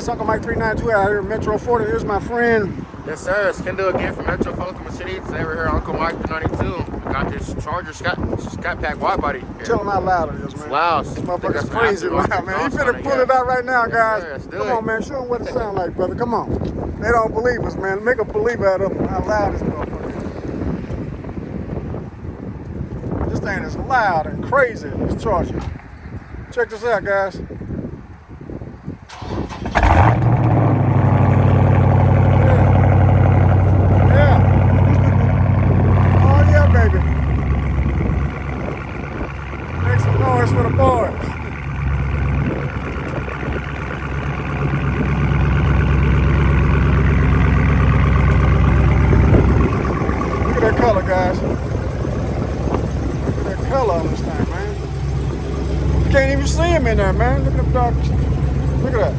guys, Uncle Mike 392 out here in Metro Florida. Here's my friend. Yes, sir. It's Kendall again from Metro Florida City. Today we're here, Uncle Mike 392. Got this Charger Scatpack Widebody. Tell them how loud it is, man. It's loud. This motherfucker's crazy loud, man. You finna pull it out right now, guys. Yes, sir. Come on, man. Show them what it sounds like, brother. Come on. They don't believe us, man. Make a believer out of them how loud this motherfucker is. This thing is loud and crazy, this Charger. Check this out, guys. For the boys. Look at that color, guys. Look at that color on this thing, man. You can't even see him in there, man. Look at them dark. Look at that.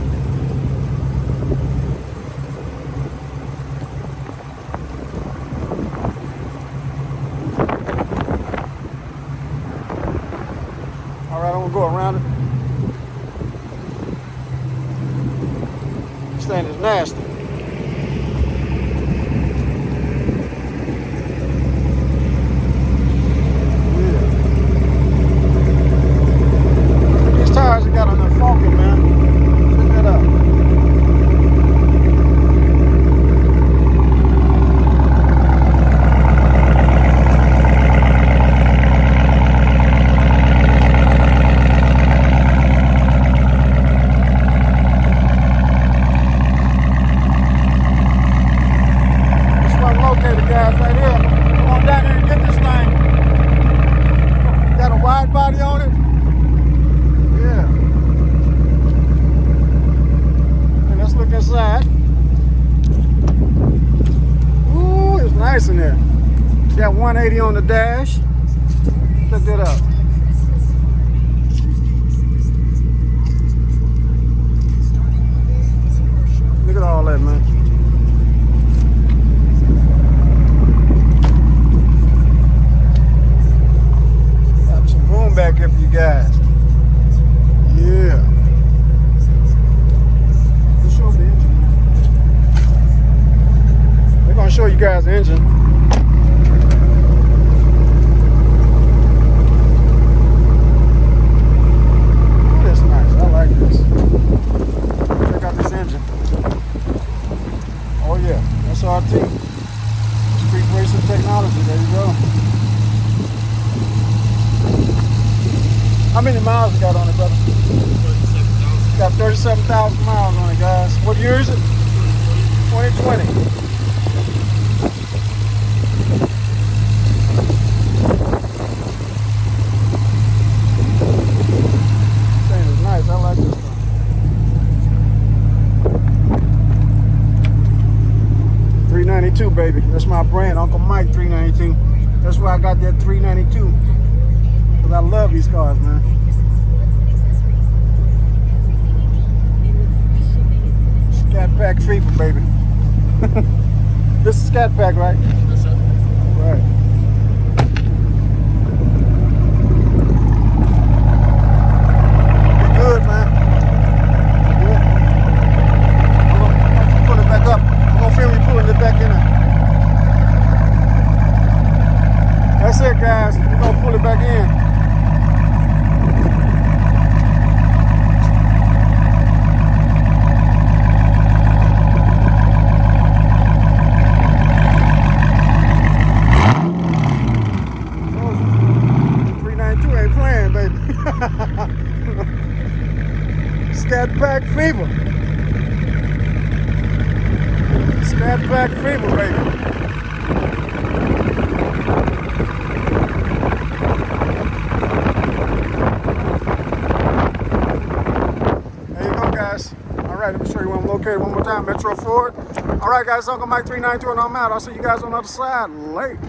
All right, I'm gonna go around it. This thing is nasty. Yeah. Look at these tires they got on there funky, man. Check that out. Guys, right here. Come on down here and get this thing. Got a wide body on it. Yeah. And let's look inside. Ooh, it's nice in there. Got 180 on the dash. Check that out. Look at all that, man. Back here for you guys. Yeah. Let's show the engine, man. We're gonna show you guys the engine. Oh, that's nice. I like this. Check out this engine. Oh yeah, SRT. Street racing technology. There you go. How many miles you got on it, brother? 37,000. Got 37,000 miles on it, guys. What year is it? 2020. This thing is nice. I like this thing. $392, baby. That's my brand, Uncle Mike 392. That's why I got that 392. I love these cars, man. Scatpack fever, baby. This is Scatpack, right? Yes, sir. Right. Be good, man. Yeah. I'm gonna pull it back up. I'm gonna feel me pulling it back in there. That's it, guys. We're gonna pull it back in. Scatpack fever. Scatpack fever, baby. There you go, guys. All right, let me show you where I'm located one more time. Metro Ford. All right, guys, Uncle Mike 392 and I'm out. I'll see you guys on the other side. Late.